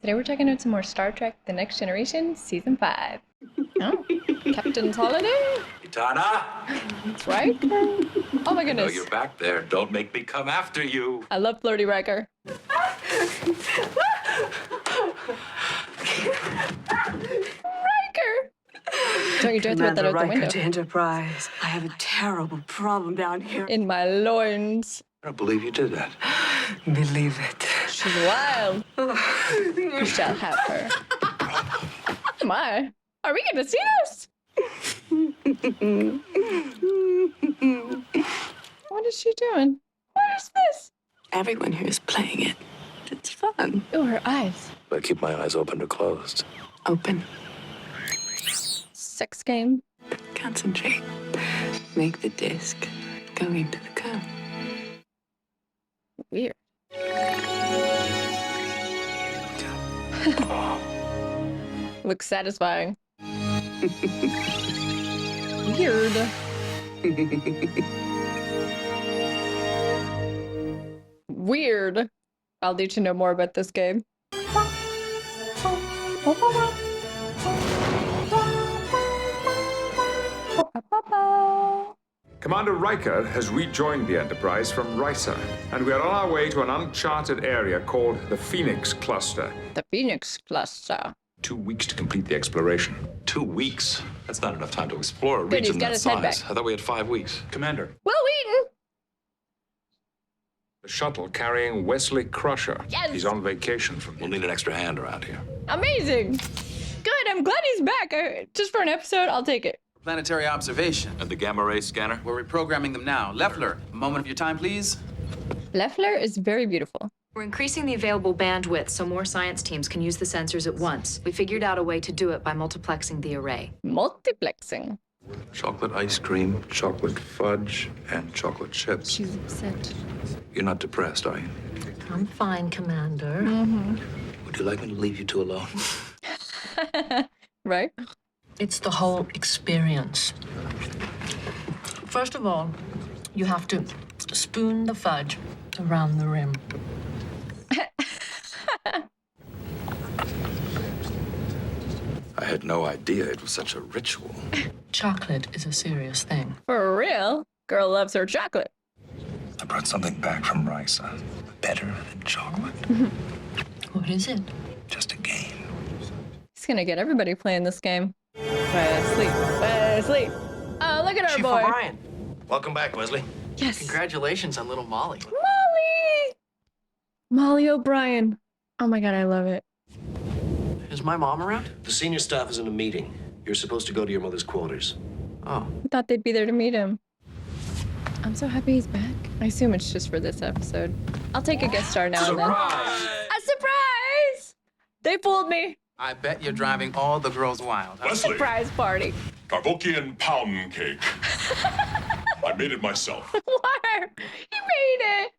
Today we're checking out some more Star Trek The Next Generation Season 5. Oh, Captain's Holiday? Kitana! That's right. Oh my I know goodness. you're back there. Don't make me come after you. I love Flirty Riker. Riker! Don't you dare throw that Commander out the Riker window. to Enterprise. I have a terrible problem down here. In my loins. I don't believe you did that. Believe it. She's wild. You shall have her. My, are we going to see this? What is she doing? What is this? Everyone here is playing it. It's fun. Oh, her eyes. I keep my eyes open or closed. Open. Sex game. Concentrate. Make the disc go into the cone. Weird. Looks satisfying. Weird. Weird. I'll need to know more about this game. Commander Riker has rejoined the Enterprise from Risa, and we are on our way to an uncharted area called the Phoenix Cluster. The Phoenix Cluster. 2 weeks to complete the exploration. 2 weeks? That's not enough time to explore a Good, he's region got that his head size. back. I thought we had 5 weeks. Commander, Will Wheaton! the shuttle carrying Wesley Crusher. Yes! He's on vacation from We'll here. need an extra hand around here. Amazing! Good, I'm glad he's back. Just for an episode, I'll take it. Planetary observation. And the gamma ray scanner? We're reprogramming them now. Leffler, a moment of your time, please. Leffler is very beautiful. We're increasing the available bandwidth so more science teams can use the sensors at once. We figured out a way to do it by multiplexing the array. Multiplexing. Chocolate ice cream, chocolate fudge, and chocolate chips. She's upset. You're not depressed, are you? I'm fine, Commander. Would you like me to leave you two alone? Right? It's the whole experience. First of all, you have to spoon the fudge around the rim. I had no idea it was such a ritual. Chocolate is a serious thing. For real? Girl loves her chocolate. I brought something back from Risa. Better than chocolate. What is it? Just a game. He's gonna get everybody playing this game. Wesley. Oh, look at our Chief boy. O'Brien, Welcome back, Wesley. Yes. congratulations on little Molly. Molly O'Brien. Oh my god, I love it. Is my mom around? The senior staff is in a meeting. You're supposed to go to your mother's quarters. Oh, I thought they'd be there to meet him. I'm so happy he's back. I assume it's just for this episode. I'll take a guest star now and then. A surprise! They fooled me. I bet you're driving all the girls wild. huh? Wesley, Surprise party. Tarbokian pound cake. I made it myself. What? He made it.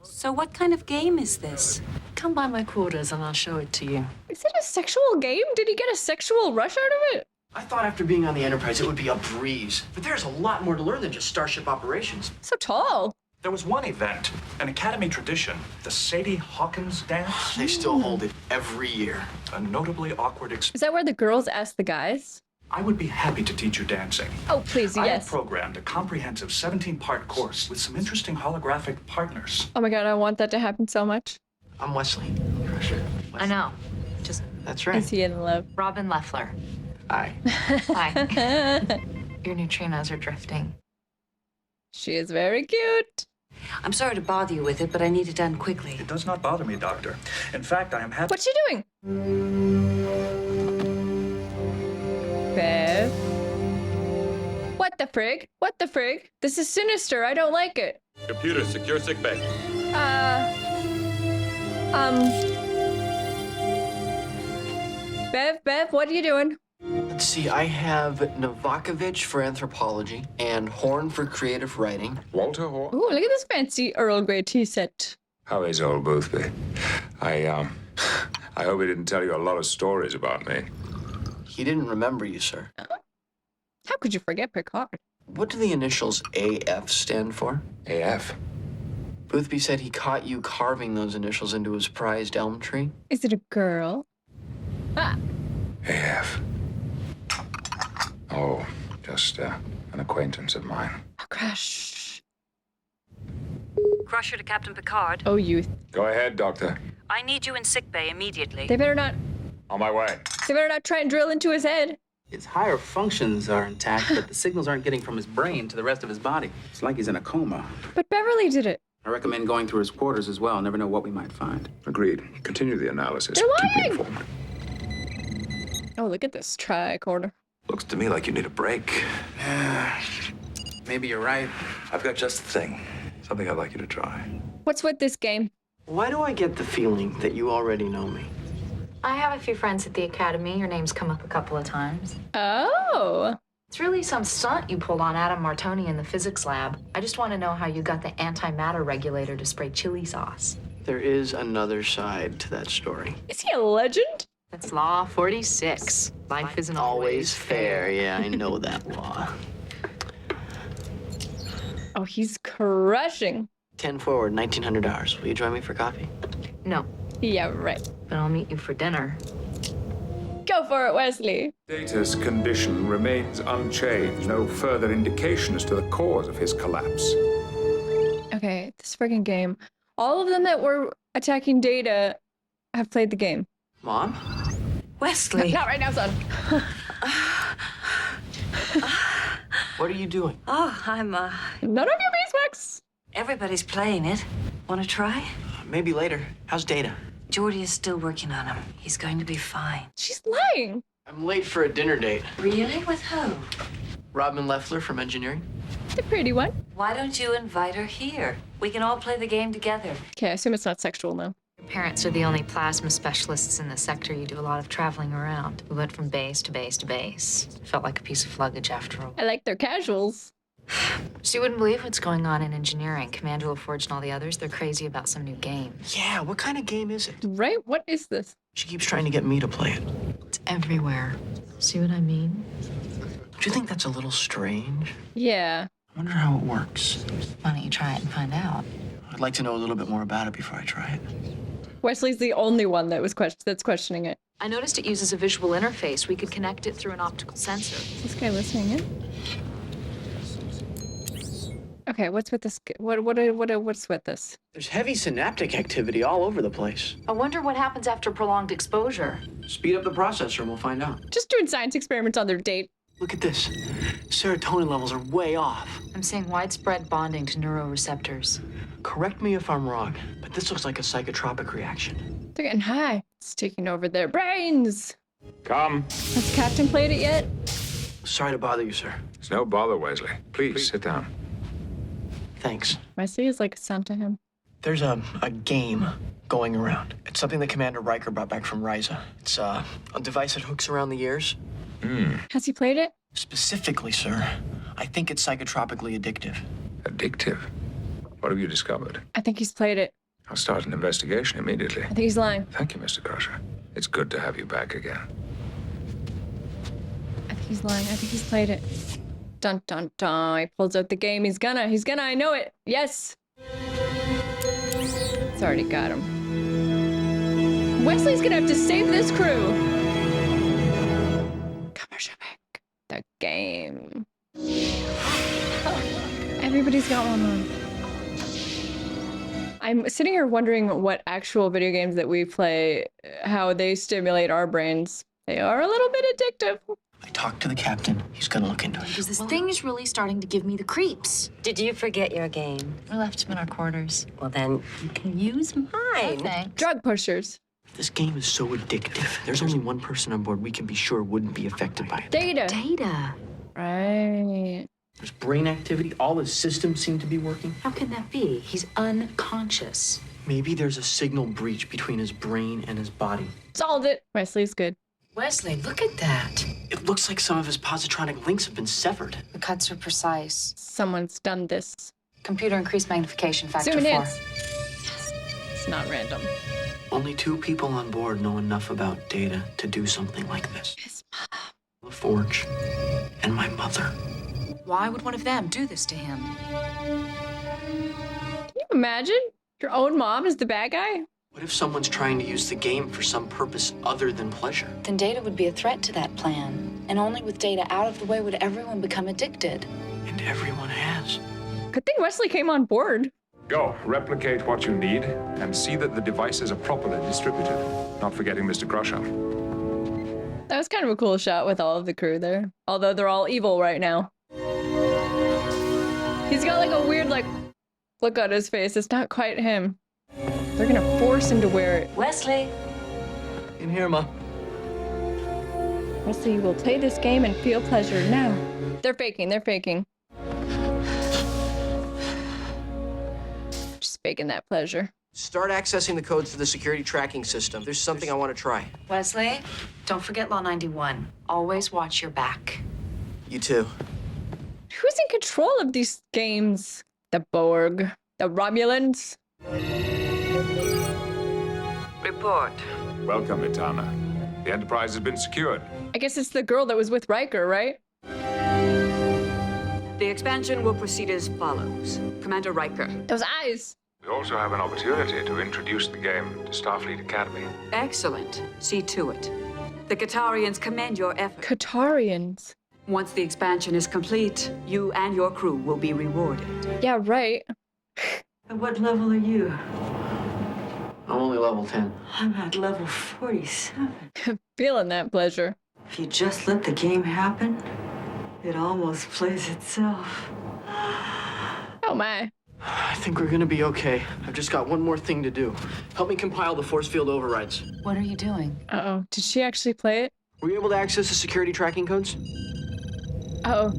So what kind of game is this? Come by my quarters and I'll show it to you. Is it a sexual game? Did he get a sexual rush out of it? I thought after being on the Enterprise it would be a breeze. But there's a lot more to learn than just starship operations. So tall. There was one event, an Academy tradition, the Sadie Hawkins dance. They still hold it every year. A notably awkward Is experience. that where the girls ask the guys? I would be happy to teach you dancing. Oh, please, I have yes. programmed a comprehensive 17-part course with some interesting holographic partners. Oh my god, I want that to happen so much. I'm Wesley Crusher. I know. Just That's right. Is he in love? Robin Leffler. Hi. Hi. Your neutrinos are drifting. She is very cute. I'm sorry to bother you with it, but I need it done quickly. It does not bother me, Doctor. In fact, I am happy. What's she doing? Bev? What the frig? What the frig? This is sinister. I don't like it. Computer, secure sick bay. Bev, what are you doing? Let's see, I have Novakovich for anthropology and Horn for creative writing. Walter Hoare? Ooh, look at this fancy Earl Grey tea set. How is old Boothby? I hope he didn't tell you a lot of stories about me. He didn't remember you, sir. How could you forget Picard? What do the initials AF stand for? AF. Boothby said he caught you carving those initials into his prized elm tree. Is it a girl? Ah, AF. Oh, just an acquaintance of mine. a crush. Crusher to Captain Picard. Oh, youth. Go ahead, Doctor. I need you in sickbay immediately. They better not. On my way. They better not try and drill into his head. His higher functions are intact, but the signals aren't getting from his brain to the rest of his body. It's like he's in a coma. But Beverly did it. I recommend going through his quarters as well. Never know what we might find. Agreed. Continue the analysis. They're Keep me lying! informed. Oh, look at this tricorder. Looks to me like you need a break. Maybe you're right. I've got just the thing. Something I'd like you to try. What's with this game? Why do I get the feeling that you already know me? I have a few friends at the academy. Your name's come up a couple of times. Oh. It's really some stunt you pulled on Adam Martoni in the physics lab. I just want to know how you got the antimatter regulator to spray chili sauce. There is another side to that story. Is he a legend? That's Law 46. Life isn't Always fair. Yeah, I know that law. Oh, he's crushing. 10 forward, $1,900. Will you join me for coffee? No, Yeah, right. but I'll meet you for dinner. Go for it, Wesley. Data's condition remains unchanged. No further indication as to the cause of his collapse. Okay, this friggin' game. All of them that were attacking Data have played the game. Mom? Wesley. Not right now, son. What are you doing? Oh, I'm, None of your beeswax. everybody's playing it. Want to try? Maybe later. How's Data? Geordie is still working on him. He's going to be fine. She's lying. I'm late for a dinner date. Really? With who? Robin Leffler from engineering. The pretty one. Why don't you invite her here? We can all play the game together. Okay, I assume it's not sexual now. Your parents are the only plasma specialists in the sector. You do a lot of traveling around. We went from base to base to base. Felt like a piece of luggage after all. I like their casuals. So you wouldn't believe what's going on in engineering. Commander LaForge and all the others, they're crazy about some new game. Yeah, what kind of game is it? Right? What is this? She keeps trying to get me to play it. It's everywhere. See what I mean? Do you think that's a little strange? Yeah. I wonder how it works. Why don't you try it and find out? I'd like to know a little bit more about it before I try it. Wesley's the only one that was that's questioning it. I noticed it uses a visual interface. We could connect it through an optical sensor. Is this guy listening in? Okay, what's with this? What's with this? There's heavy synaptic activity all over the place. I wonder what happens after prolonged exposure. Speed up the processor and we'll find out. Just doing science experiments on their date. Look at this. Serotonin levels are way off. I'm seeing widespread bonding to neuroreceptors. Correct me if I'm wrong, but this looks like a psychotropic reaction. They're getting high. It's taking over their brains. Come. Has Captain played it yet? Sorry to bother you, sir. It's no bother, Wesley. Please sit down. Thanks. Wesley is like a son to him. There's a game going around. It's something that Commander Riker brought back from Ryza. It's a device that hooks around the ears. Has he played it? Specifically, sir, I think it's psychotropically addictive. Addictive. What have you discovered? I think he's played it. I'll start an investigation immediately. I think he's lying. Thank you, Mr. Crusher. It's good to have you back again. I think he's lying. I think he's played it. Dun dun dun. He pulls out the game. He's gonna. I know it. Yes. It's already got him. Wesley's gonna have to save this crew. Commercial break. The game. Oh, everybody's got one on. I'm sitting here wondering what actual video games that we play, how they stimulate our brains. They are a little bit addictive. I talked to the captain. He's gonna look into it. Because this thing is really starting to give me the creeps. Did you forget your game? We left him in our quarters. Well, then you can use mine. Thanks. Drug pushers. This game is so addictive. There's only one person on board we can be sure wouldn't be affected by it. Data. Data. Right. There's brain activity. All his systems seem to be working. How can that be? He's unconscious. Maybe there's a signal breach between his brain and his body. Solved it. Wesley's good. Wesley, look at that. It looks like some of his positronic links have been severed. The cuts are precise. Someone's done this. Computer increased magnification factor Zoom 4. in. Yes. It's not random. Only 2 people on board know enough about Data to do something like this. His mom. LaForge and my mother. Why would one of them do this to him? Can you imagine? Your own mom is the bad guy? What if someone's trying to use the game for some purpose other than pleasure? Then Data would be a threat to that plan. And only with Data out of the way would everyone become addicted. And everyone has. Good thing Wesley came on board. Go, replicate what you need, and see that the devices are properly distributed. Not forgetting Mr. Crusher. That was kind of a cool shot with all of the crew there. Although they're all evil right now. He's got like a weird like look on his face. It's not quite him. They're gonna force him to wear it. Wesley. In here, Ma. Wesley will play this game and feel pleasure now. They're faking. They're faking. Just faking that pleasure. Start accessing the codes to the security tracking system. There's something I want to try. Wesley, don't forget Law 91. Always watch your back. You too. Who's in control of these games? The Borg? The Romulans? Report. Welcome, Itana. The Enterprise has been secured. I guess it's the girl that was with Riker, right? The expansion will proceed as follows. Commander Riker. Those eyes. We also have an opportunity to introduce the game to Starfleet Academy. Excellent. See to it. The Qatarians commend your effort. Qatarians. Once the expansion is complete, you and your crew will be rewarded. Yeah, right. At what level are you? I'm only level 10. I'm at level 47. Feeling that pleasure. If you just let the game happen, it almost plays itself. Oh my. I think we're gonna be okay. I've just got one more thing to do. Help me compile the force field overrides. What are you doing? Uh-oh. Did she actually play it? Were you able to access the security tracking codes? Uh-oh.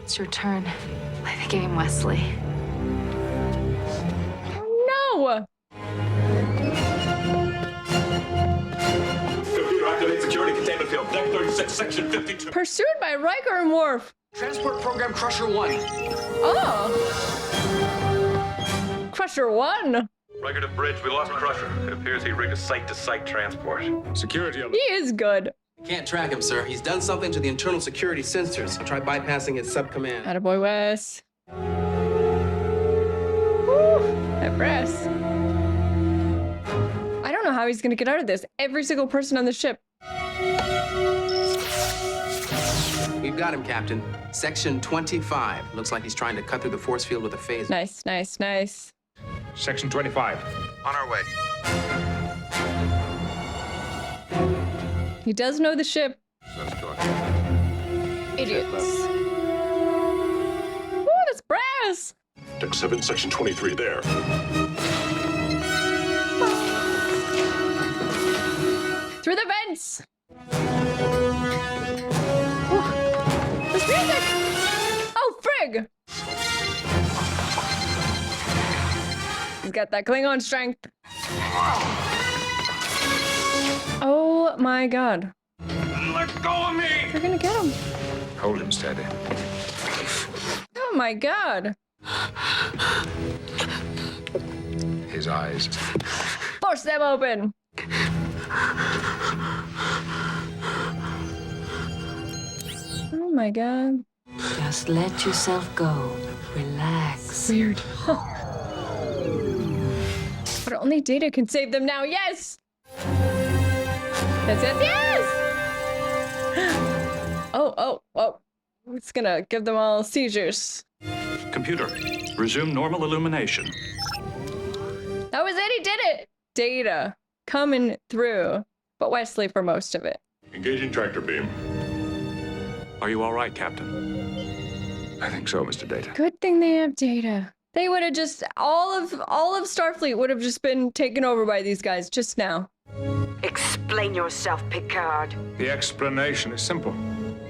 It's your turn. Play the game, Wesley. No! Computer activate security containment field. Deck 36, section 52. Pursued by Riker and Worf. Transport program Crusher 1. Oh! Crusher 1. Riker to bridge, we lost Crusher. It appears he rigged a site-to-site transport. Security alert. He is good. Can't track him, sir. He's done something to the internal security sensors. Try bypassing his sub-command. Attaboy Wes. Woo! That press. I don't know how he's gonna get out of this. Every single person on the ship. We've got him, Captain. Section 25. Looks like he's trying to cut through the force field with a phaser. Nice, nice, nice. Section 25. On our way. He does know the ship. Let's go. Idiots. Ooh, that's brass. Deck 7, section 23, there. Through the vents. Ooh, this music. Oh, frig. He's got that Klingon strength. Oh my god. Let go of me! They're gonna get him. Hold him steady. Oh my god. His eyes. Force them open. Oh my god. Just let yourself go. Relax. Weird. But only Data can save them now. Yes! Yes, yes, yes! Oh. It's gonna give them all seizures. Computer, resume normal illumination. That was it, he did it! Data coming through, but Wesley for most of it. Engaging tractor beam. Are you all right, Captain? I think so, Mr. Data. Good thing they have Data. They would have just, all of Starfleet would have just been taken over by these guys just now. Explain yourself, Picard. The explanation is simple.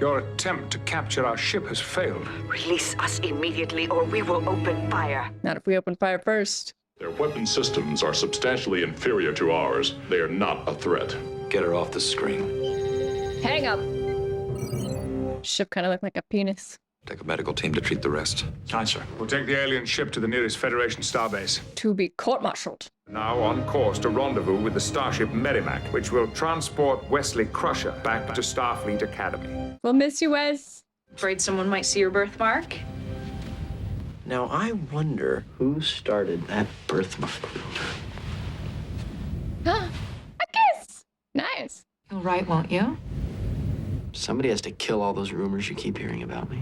Your attempt to capture our ship has failed. Release us immediately or we will open fire. Not if we open fire first. Their weapon systems are substantially inferior to ours. They are not a threat. Get her off the screen. Hang up. Ship kind of looked like a penis. Take a medical team to treat the rest. Aye, sir. We'll take the alien ship to the nearest Federation starbase. To be court-martialed. Now on course to rendezvous with the starship Merrimack, which will transport Wesley Crusher back to Starfleet Academy. We'll miss you, Wes. Afraid someone might see your birthmark? Now, I wonder who started that birthmark. Huh? A kiss! Nice. You'll write, won't you? Somebody has to kill all those rumors you keep hearing about me.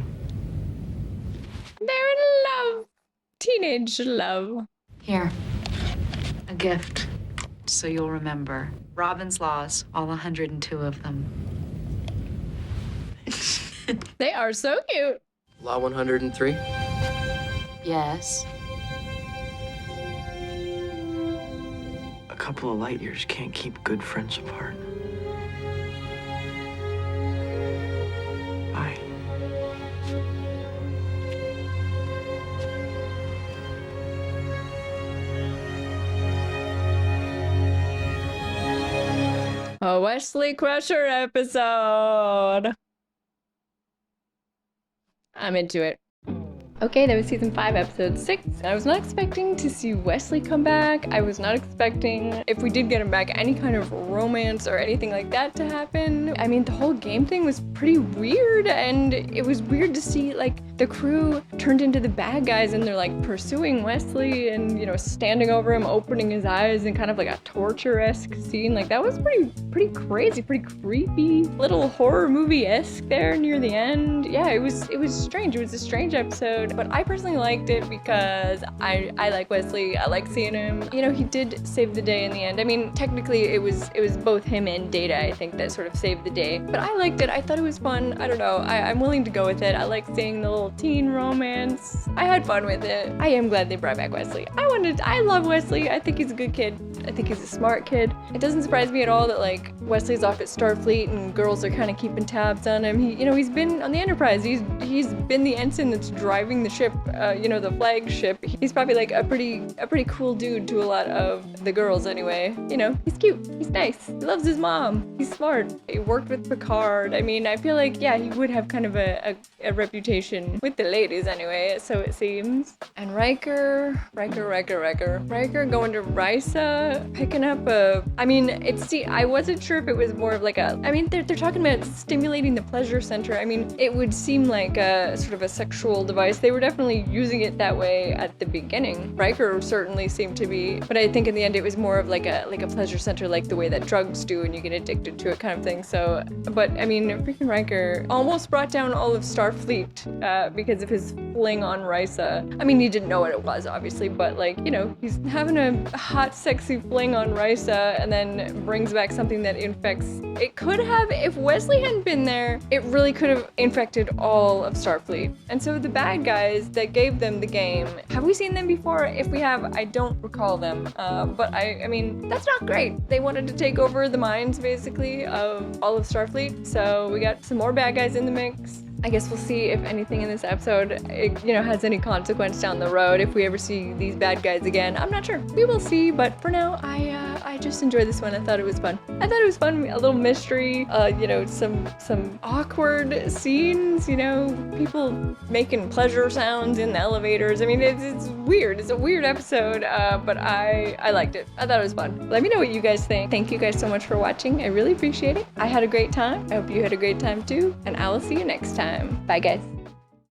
They're in love. Teenage love. Here. A gift. So you'll remember. Robin's Laws, all 102 of them. They are so cute. Law 103? Yes. A couple of light years can't keep good friends apart. Bye. A Wesley Crusher episode. I'm into it. Okay, that was season 5, episode 6. I was not expecting to see Wesley come back. I was not expecting, if we did get him back, any kind of romance or anything like that to happen. I mean, the whole game thing was pretty weird, and it was weird to see, like, the crew turned into the bad guys and they're, like, pursuing Wesley and, you know, standing over him, opening his eyes in kind of like a torture-esque scene. Like, that was pretty crazy, pretty creepy. Little horror movie-esque there near the end. Yeah, it was strange. It was a strange episode. But I personally liked it because I like Wesley. I like seeing him. You know, he did save the day in the end. I mean, technically it was both him and Data, I think, that sort of saved the day. But I liked it. I thought it was fun. I don't know. I'm willing to go with it. I like seeing the little teen romance. I had fun with it. I am glad they brought back Wesley. I love Wesley. I think he's a good kid. I think he's a smart kid. It doesn't surprise me at all that, like, Wesley's off at Starfleet and girls are kind of keeping tabs on him. He's been on the Enterprise. He's been the ensign that's driving the ship, the flagship. He's probably like a pretty cool dude to a lot of the girls anyway. You know, he's cute. He's nice. He loves his mom. He's smart. He worked with Picard. I mean, I feel like, yeah, he would have kind of a reputation with the ladies anyway, so it seems. And Riker going to Risa, picking up I wasn't sure if it was more of like they're talking about stimulating the pleasure center. I mean, it would seem like a sort of a sexual device. They were definitely using it that way at the beginning. Riker certainly seemed to be, but I think in the end it was more of like a pleasure center, like the way that drugs do and you get addicted to it kind of thing. So, but I mean, freaking Riker almost brought down all of Starfleet because of his fling on Risa. I mean, he didn't know what it was, obviously, but like, you know, he's having a hot, sexy fling on Risa and then brings back something that infects. It could have, if Wesley hadn't been there, it really could have infected all of Starfleet. And so the bad guys that gave them the game, have we seen them before? If we have, I don't recall them. But I mean, that's not great. They wanted to take over the minds, basically, of all of Starfleet. So we got some more bad guys in the mix. I guess we'll see if anything in this episode, has any consequence down the road. If we ever see these bad guys again, I'm not sure. We will see. But for now, I just enjoyed this one. I thought it was fun. A little mystery. Some awkward scenes. People making pleasure sounds in the elevators. I mean, it's weird. It's a weird episode. But I liked it. I thought it was fun. Let me know what you guys think. Thank you guys so much for watching. I really appreciate it. I had a great time. I hope you had a great time too. And I will see you next time. Bye, guys.